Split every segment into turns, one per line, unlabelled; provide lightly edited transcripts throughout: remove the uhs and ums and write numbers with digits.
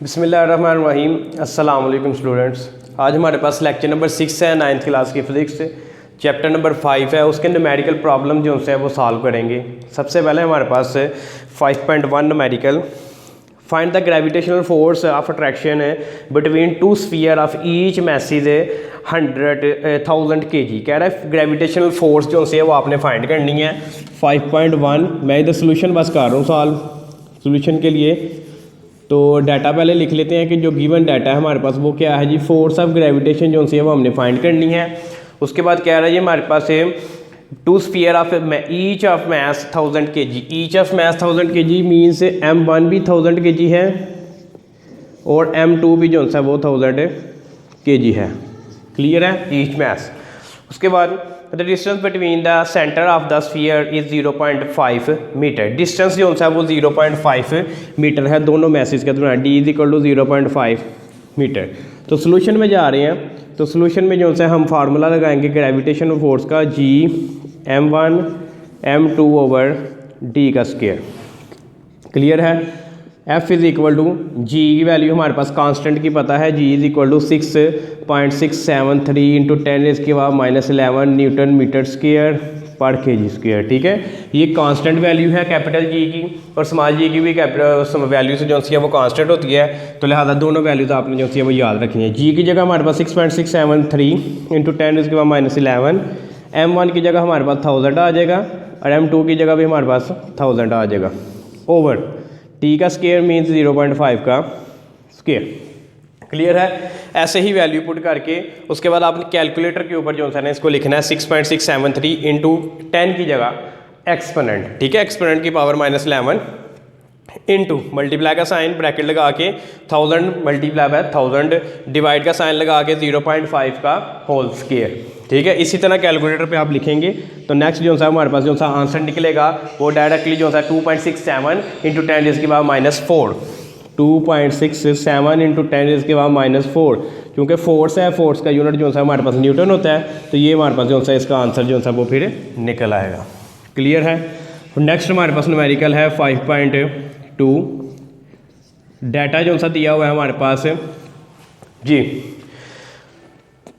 बिस्मिल्लाहिर्रहमानिर्रहीम। अस्सलाम वालेकुम स्टूडेंट्स। आज हमारे पास लेक्चर नंबर 6 है 9th क्लास की फ़िज़िक्स से। चैप्टर नंबर 5 है, उसके न्यूमेरिकल प्रॉब्लम जो उनसे है वो सॉल्व करेंगे। सबसे पहले हमारे पास 5.1 numerical, find the gravitational force of attraction between two sphere of each message 100,000 kg। कह रहा है ग्रेविटेशनल फोर्स जो उनसे है वो आपने फाइंड करनी है। 5.1 मैं इधर सोल्यूशन बस कर रहा हूँ सॉल्व। सोल्यूशन के लिए तो डाटा पहले लिख लेते हैं कि जो गिवन डाटा है हमारे पास वो क्या है जी, फोर्स ऑफ ग्रेविटेशन जो उनसे है वो हमने फाइंड करनी है। उसके बाद कह रहा है जी हमारे पास two sphere of each of mass 1000 kg। Each of mass 1000 kg means M1 भी 1000 kg है और M2 भी जो है वो 1000 kg है। क्लियर है, ईच मैस। उसके बाद the distance between the centre of the sphere is 0.5 metre. Distance जो है वो 0.5 मीटर है दोनों मैसेज के दौरान। D is equal to 0.5 metre. तो सोल्यूशन में जा रहे हैं, तो सोल्यूशन में जो है हम फार्मूला लगाएंगे ग्रेविटेशन फोर्स का, G M1 M2 over D का स्क्वायर। क्लियर है। F is equal to G की वैल्यू हमारे पास कांस्टेंट की पता है, G is equal to 6.673 into 10⁻11 newton metre square पर kg स्क्वायर। ठीक है, ये कांस्टेंट वैल्यू है कैपिटल G की, और स्मॉल g की भी कैपिटल वैल्यू से जो है वो कांस्टेंट होती है। तो लिहाजा दोनों वैल्यूज आपने जो है वो याद रखनी है। G की जगह हमारे पास 6.673 इंटू 10⁻11, M1 की जगह हमारे पास 1000 आ जाएगा और M2 की जगह भी हमारे पास 1000 आ जाएगा ओवर T का स्क्वायर मीन्स 0.5 का स्क्वायर। क्लियर है। ऐसे ही वैल्यू पुट करके उसके बाद आपने कैलकुलेटर के ऊपर जो है ना इसको लिखना है 6.673 इंटू 10 की जगह एक्सपोनेंट। ठीक है, एक्सपोनेंट की पावर -11 इंटू मल्टीप्लाई का साइन ब्रैकेट लगा के 1000 मल्टीप्लाई बाय 1000 डिवाइड का साइन लगा के 0.5 का होल स्क्वायर। ठीक है, इसी तरह कैलकुलेटर पे आप लिखेंगे तो नेक्स्ट जो है हमारे पास जो सा आंसर निकलेगा वो डायरेक्टली जो है 2.67 इंटू 10⁻⁴। 2.67 इंटू 10⁻⁴, क्योंकि फोर्स है, फोर्स का यूनिट जो है हमारे पास न्यूटन होता है, तो ये हमारे पास जो है इसका आंसर जो है वो फिर निकल आएगा। क्लियर है। नेक्स्ट हमारे पास न्यूमेरिकल है 5.2। डाटा जो सा दिया हुआ है हमारे पास जी,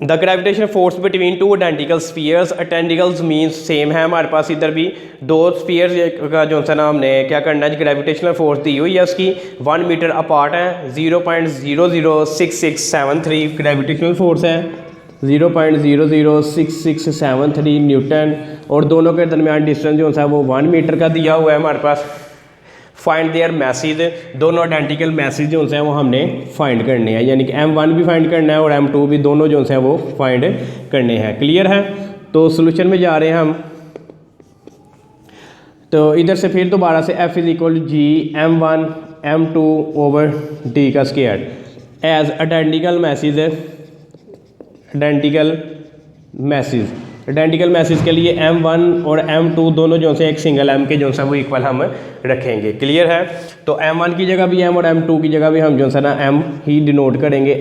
the gravitation force between two identical spheres. Identicals means same है हमारे पास, इधर भी दो स्फीयर्स का जो है ना हमने क्या करना है, ग्रेविटेशनल फोर्स दी हुई है उसकी 1 मीटर अपार्ट है। 0.006673 ग्रेविटेशनल फोर्स है, 0.006673 न्यूटन, और दोनों के दरमियान डिस्टेंस जो है वो 1 मीटर का दिया हुआ है हमारे पास। फाइंड देयर मैसेज, दोनों आइडेंटिकल मैसेज जो है वो हमने फाइंड करने हैं, यानी कि M1 भी फाइंड करना है और M2 भी, दोनों जो है वो फाइंड करने हैं। क्लियर है। तो सोल्यूशन में जा रहे हैं हम, तो इधर से फिर दोबारा से F is equal G M1 M2 over D का square as identical masses. Identical masses के लिए M1 और M2 दोनों जो से एक सिंगल M के जो है वो इक्वल हम रखेंगे। क्लियर है। तो M1 की जगह भी M और M2 की जगह भी हम जो है ना M ही डिनोट करेंगे,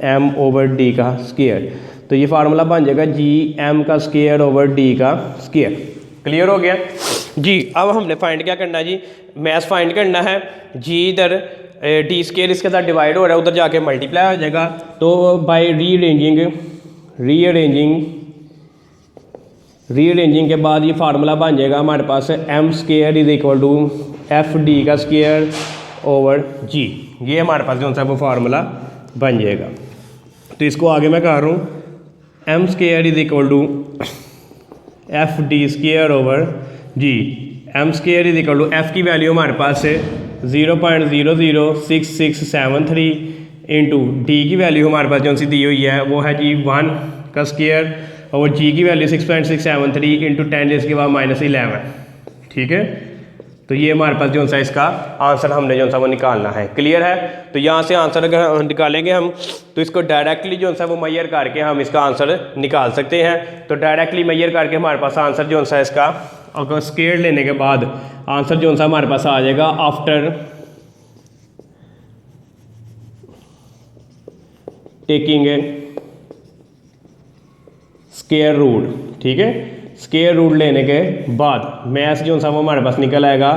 M ओवर D का स्क्वायर। तो ये फार्मूला बन जाएगा G M का स्क्वायर ओवर D का स्क्वायर। क्लियर हो गया जी। अब हमने फाइंड क्या करना है जी, मैथ फाइंड करना है। G इधर D स्क्वायर इसके साथ डिवाइड हो रहा है, उधर जाके मल्टीप्लाई हो जाएगा। तो बाय रीअरेंजिंग के बाद ये फार्मूला बन जाएगा हमारे पास M square is equal to FD का स्क्वायर ओवर G। ये हमारे पास जो है वो फार्मूला बन जाएगा। तो इसको आगे मैं कर रहा हूँ, M square is equal to FD square over G। M square is equal to F की वैल्यू हमारे पास 0.006673 इंटू D की वैल्यू हमारे पास जो सी दी हुई है वो है जी 1 का स्क्वायर, और G की वैल्यू 6.673 इंटू 10⁻11। ठीक है, तो ये हमारे पास जो है इसका आंसर हमने जो है वो निकालना है। क्लियर है। तो यहाँ से आंसर अगर निकालेंगे हम तो इसको डायरेक्टली जो है वो मैयर करके हम इसका आंसर निकाल सकते हैं। तो डायरेक्टली मैयर करके हमारे पास आंसर जो है इसका, अगर स्क्वायर लेने के बाद आंसर जो है हमारे पास आ जाएगा आफ्टर टेकिंग स्क्वायर रूट। ठीक है, स्क्वायर रूट लेने के बाद मैथ जो है वो हमारे पास निकल आएगा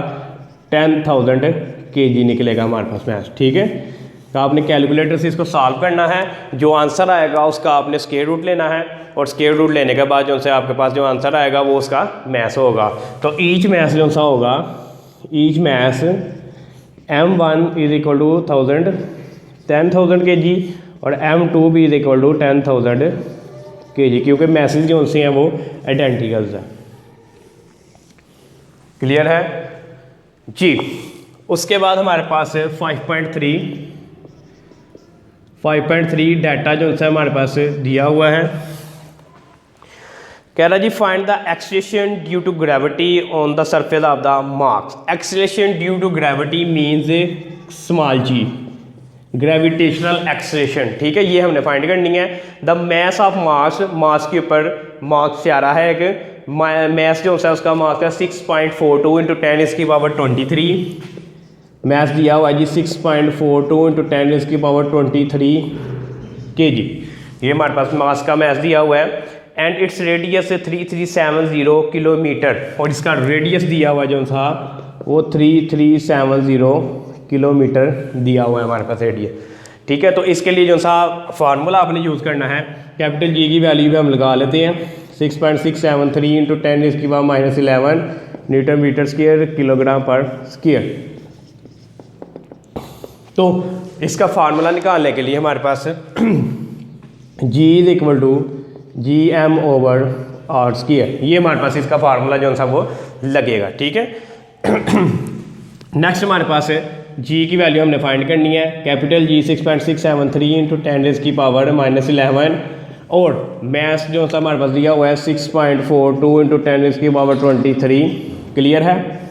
10,000 kg निकलेगा हमारे पास मैथ। ठीक है, तो आपने कैलकुलेटर से इसको सॉल्व करना है, जो आंसर आएगा उसका आपने स्क्वायर रूट लेना है, और स्क्वायर रूट लेने के बाद जो से आपके पास जो आंसर आएगा वो उसका मैथ होगा। तो ईच मैथ जो सा होगा, each mass M1 is equal to 10,000 kg और M2 भी इज इक्वल टू 10,000 kg, क्योंकि मैसेज जो से हैं वो आइडेंटिकल्स हैं। क्लियर है जी। उसके बाद हमारे पास है 5.3 डाटा जो है हमारे पास दिया हुआ है। कह रहा जी find the acceleration due to gravity on the surface of the Mars. Acceleration due to gravity means small g, gravitational acceleration, ठीक है, ये हमने फाइंड करनी है। The mass of Mars, Mars के ऊपर मार्स से आ रहा है एक मैस जो है उसका मार्स है 6.42 इंटू 10⁻23। मैस दिया हुआ है जी 6.42 इंटू 10⁻23 kg, ये हमारे पास मास का मैस दिया हुआ है। एंड इट्स रेडियस 3370 किलोमीटर, और इसका रेडियस दिया हुआ जो था वो 3370 किलोमीटर दिया हुआ है हमारे पास रेडियस, ठीक है। तो इसके लिए जो सा फार्मूला आपने यूज़ करना है, कैपिटल जी की वैल्यू भी हम लगा लेते हैं 6.673 into 10⁻11 newton metre square kilogram पर स्क्वायर। तो इसका फार्मूला निकालने के लिए हमारे पास G is equal to GM over r square, ये हमारे पास इसका फार्मूला जो सा वो लगेगा, ठीक है। नेक्स्ट हमारे पास है G की वैल्यू हमने फाइंड करनी है, कैपिटल G 6.673 इंटू 10⁻11 और मैस जो सा हमारे पास दिया हुआ है 6.42 इंटू 10⁻23। क्लियर है।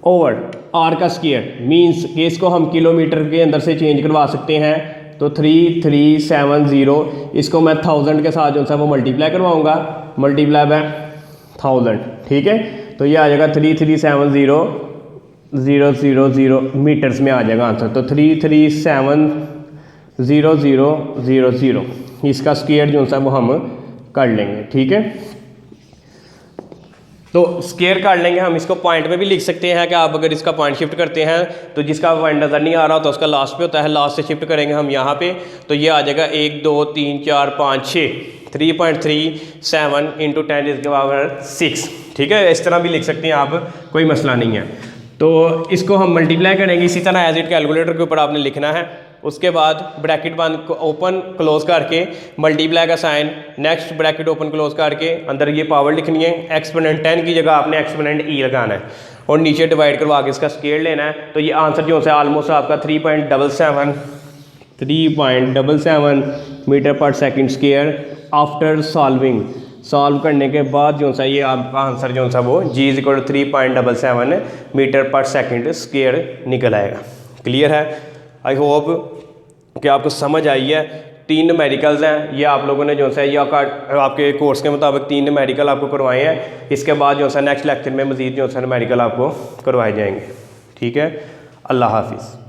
ओवर आर का स्क्वायर मीन्स कि इसको हम किलोमीटर के अंदर से चेंज करवा सकते हैं, तो 3370 इसको मैं 1000 के साथ जो सा वो मल्टीप्लाई करवाऊँगा, मल्टीप्लाई बाय 1000, ठीक है। तो ये आ जाएगा 3370,000 मीटर्स में आ जाएगा आंसर। तो 3370,000 इसका स्क्वायर जो सा वो हम कर लेंगे, ठीक है। तो स्क्वायर कर लेंगे हम, इसको पॉइंट में भी लिख सकते हैं कि आप अगर इसका पॉइंट शिफ्ट करते हैं तो जिसका पॉइंट नज़र नहीं आ रहा तो उसका लास्ट पे होता है, लास्ट से शिफ्ट करेंगे हम यहाँ पे, तो ये आ जाएगा 1 2 3 4 5 6 3.37 इंटू 10⁻6, ठीक है। इस तरह भी लिख सकते हैं आप, कोई मसला नहीं है। तो इसको हम मल्टीप्लाई करेंगे इसी तरह एज इट कैलकुलेटर के ऊपर आपने लिखना है। उसके बाद ब्रैकेट बंद ओपन क्लोज करके मल्टीप्लाई का sign, next bracket open close करके अंदर ये पावर लिखनी है, एक्सपोनेंट 10 की जगह आपने एक्सपोनेंट ई लगाना है और नीचे डिवाइड करवा के इसका स्केयर लेना है। तो ये आंसर जो है ऑलमोस्ट आपका 3.77 मीटर पर सेकंड स्क्वायर आफ्टर सॉल्व करने के बाद जो सा ये आपका आंसर जो सा वो G is equal to 3.77 metre पर सेकंड स्क्वायर निकल आएगा। क्लियर है। आई होप कि आपको समझ आई है। 3 न्यूमेरिकल्स हैं, ये आप लोगों ने जो है ये आपके कोर्स के मुताबिक 3 न्यूमेरिकल आपको करवाए हैं। इसके बाद जो है नेक्स्ट लेक्चर में मज़ीद जो है न्यूमेरिकल आपको करवाए जाएंगे, ठीक है। अल्लाह हाफिज़।